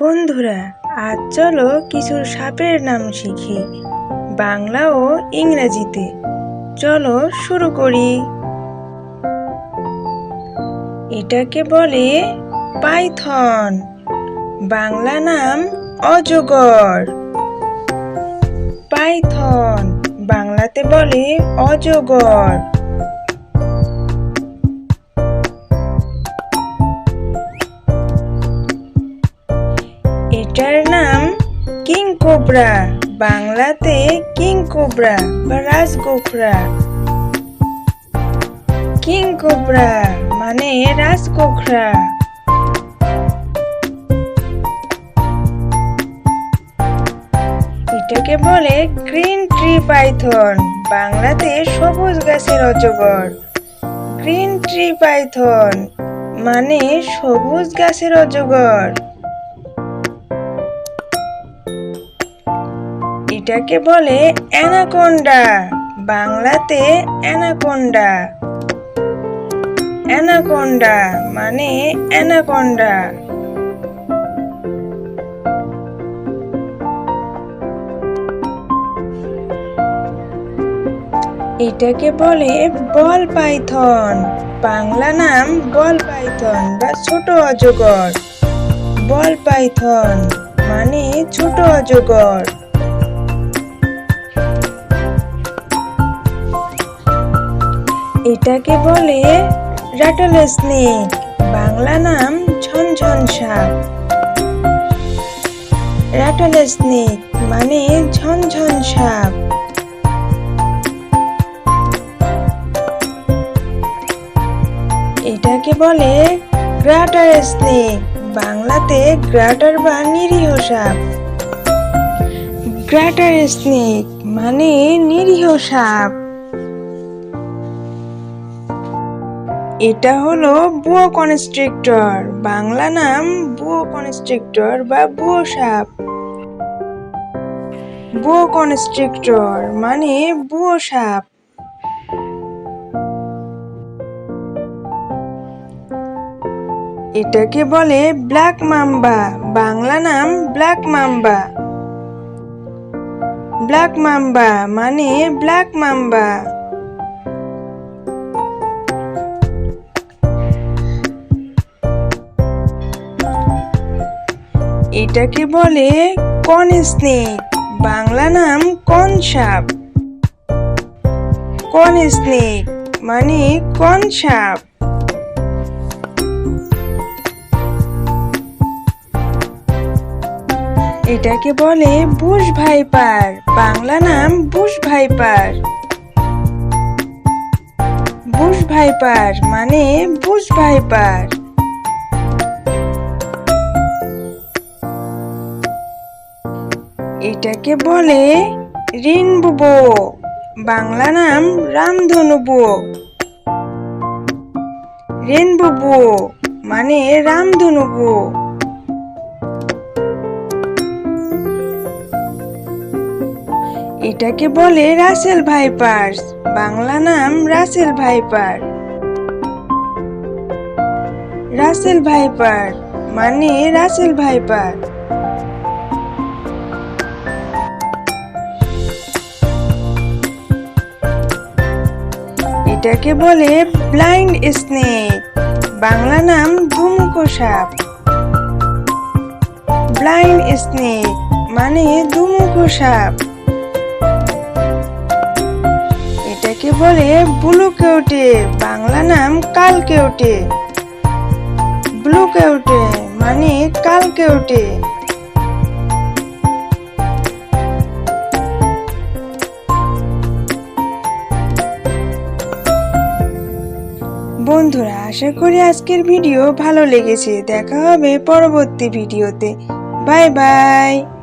বন্ধুরা, আজ চলো কিছু সাপের নাম শিখি, বাংলা ও ইংরেজিতে। চলো শুরু করি। এটাকে বলে পাইথন, বাংলা নাম অজগর। পাইথন বাংলাতে বলে অজগর। এটার নাম কিং কোবরা, বাংলাতে কিং কোবরা বা রাজগোখরা। কিং কোবরা মানে রাজগোখরা। এটাকে বলে গ্রিন ট্রি পাইথন, বাংলাতে সবুজ গাছের অজগর। গ্রিন ট্রি পাইথন মানে সবুজ গাছের অজগর। এটাকে বলে অ্যানাকোন্ডা, বাংলাতে অ্যানাকোন্ডা। অ্যানাকোন্ডা মানে অ্যানাকোন্ডা। এটাকে বলে বল পাইথন, বাংলা নাম বল পাইথন বা ছোট অজগর। বল পাইথন মানে ছোট অজগর। এটাকে বলে রাটল স্নেক, বাংলা নাম ঝনঝন সাপ। রাটল স্নেক মানে ঝনঝন সাপ। এটাকে বলে গ্রাটার স্নেক, বাংলাতে গ্রাটার বা নিরীহ সাপ। গ্রাটার স্নেক মানে নিরীহ সাপ। এটা হলো বুয়ো কনস্ট্রিক্টর, বাংলা নাম বুয়ো কনস্ট্রিক্টর বা বুয়ো সাপ। বুয়ো কনস্ট্রিক্টর মানে বুয়ো সাপ। এটাকে বলে ব্ল্যাক মাম্বা, বাংলা নাম ব্ল্যাক মাম্বা। ব্ল্যাক মাম্বা মানে ব্ল্যাক মাম্বা। এটাকে বলে কন স্নেক, বাংলা নাম কন সাপ। কন স্নেক মানে কন সাপ। এটাকে বলে বুশ ভাইপার, বাংলা নাম বুশ ভাইপার। বুশ ভাইপার মানে বুশ ভাইপার। এটাকে বলে রেইনবো বো, বাংলা নাম রামধনু বো। রেইনবো বো মানে রামধনু বো। এটাকে বলে রাসেল ভাইপার, বাংলা নাম রাসেল ভাইপার। রাসেল ভাইপার মানে রাসেল ভাইপার। এটাকে বলে ব্লাইন্ড স্নেক, বাংলা নাম ধুমুকো সাপ। ব্লাইন্ড স্নেক মানে ধুমুকো সাপ। এটাকে বলে ব্লু কেউটে, বাংলা নাম কাল কেউটে। ব্লু কেউটে মানে কাল কেউটে। বন্ধুরা, আশা করি আজকের ভিডিও ভালো লেগেছে। দেখা হবে পরবর্তী ভিডিওতে। Bye bye.